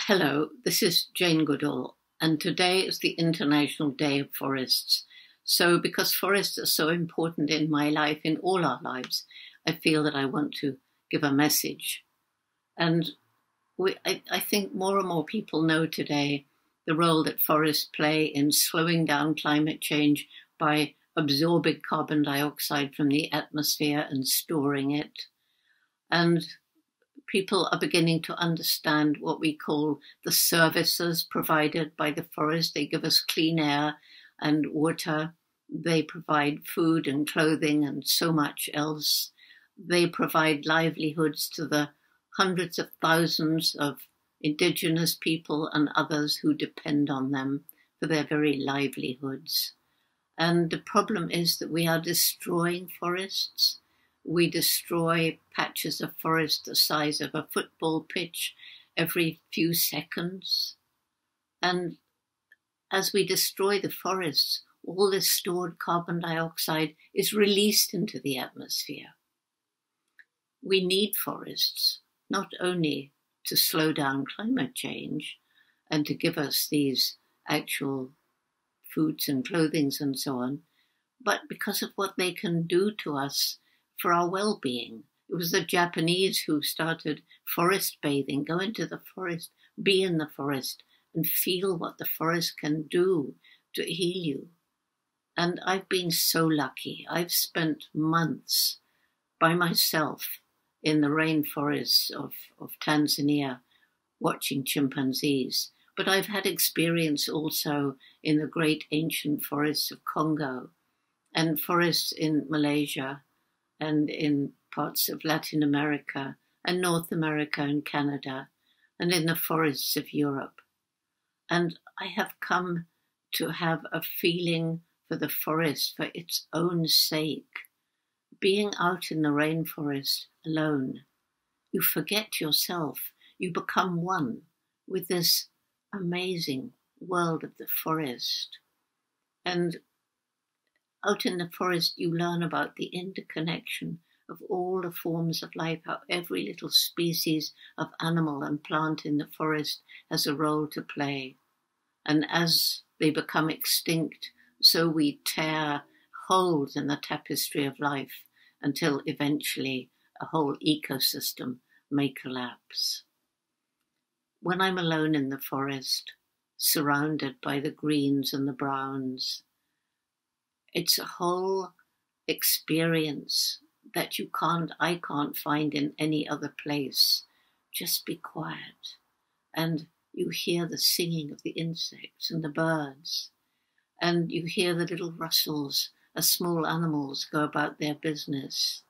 Hello, this is Jane Goodall, and today is the International Day of Forests. So, because forests are so important in my life, in all our lives, I feel that I want to give a message. And I think more and more people know today the role that forests play in slowing down climate change by absorbing carbon dioxide from the atmosphere and storing it. And people are beginning to understand what we call the services provided by the forest. They give us clean air and water. They provide food and clothing and so much else. They provide livelihoods to the hundreds of thousands of indigenous people and others who depend on them for their very livelihoods. And the problem is that we are destroying forests. We destroy patches of forest the size of a football pitch every few seconds. And as we destroy the forests, all this stored carbon dioxide is released into the atmosphere. We need forests, not only to slow down climate change and to give us these actual foods and clothings and so on, but because of what they can do to us for our well-being. It was the Japanese who started forest bathing. Go into the forest, be in the forest, and feel what the forest can do to heal you. And I've been so lucky. I've spent months by myself in the rainforests of Tanzania watching chimpanzees. But I've had experience also in the great ancient forests of Congo and forests in Malaysia and in parts of Latin America and North America and Canada and in the forests of Europe. And I have come to have a feeling for the forest for its own sake. Being out in the rainforest alone, you forget yourself. You become one with this amazing world of the forest. And out in the forest, you learn about the interconnection of all the forms of life, how every little species of animal and plant in the forest has a role to play. And as they become extinct, so we tear holes in the tapestry of life until eventually a whole ecosystem may collapse. When I'm alone in the forest, surrounded by the greens and the browns, it's a whole experience that I can't find in any other place. Just be quiet. And you hear the singing of the insects and the birds. And you hear the little rustles as small animals go about their business.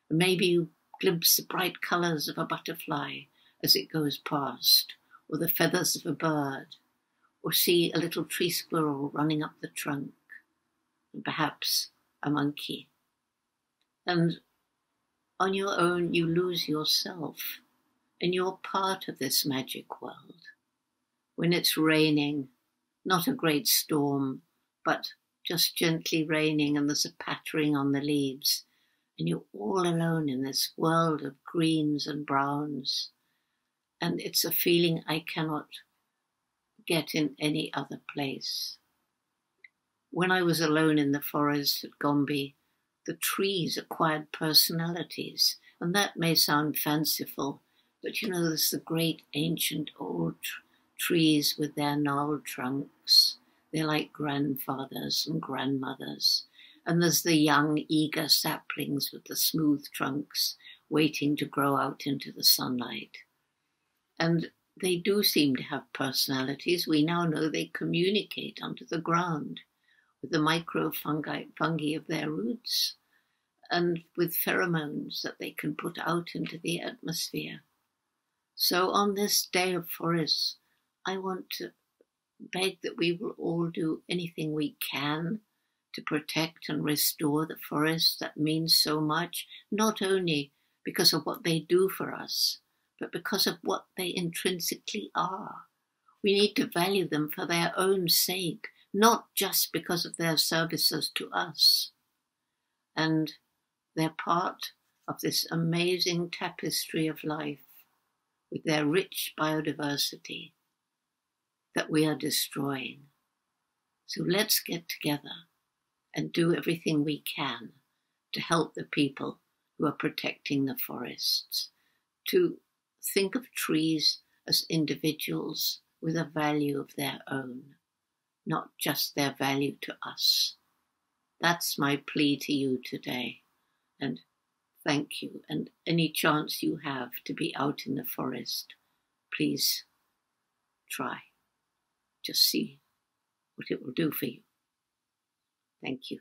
And maybe you glimpse the bright colours of a butterfly as it goes past, or the feathers of a bird, or see a little tree squirrel running up the trunk. And perhaps a monkey. And on your own, you lose yourself, and you're part of this magic world. When it's raining, not a great storm, but just gently raining, and there's a pattering on the leaves, and you're all alone in this world of greens and browns, and it's a feeling I cannot get in any other place. When I was alone in the forest at Gombe, the trees acquired personalities, and that may sound fanciful, but there's the great ancient old trees with their gnarled trunks. They're like grandfathers and grandmothers. And there's the young, eager saplings with the smooth trunks waiting to grow out into the sunlight. And they do seem to have personalities. We now know they communicate under the ground with the microfungi of their roots, and with pheromones that they can put out into the atmosphere. So on this Day of Forests, I want to beg that we will all do anything we can to protect and restore the forests that mean so much, not only because of what they do for us, but because of what they intrinsically are. We need to value them for their own sake, not just because of their services to us. And they're part of this amazing tapestry of life with their rich biodiversity. that we are destroying. So let's get together and do everything we can to help the people who are protecting the forests, to think of trees as individuals with a value of their own, not just their value to us. That's my plea to you today. And thank you. And any chance you have to be out in the forest, please try. Just see what it will do for you. Thank you.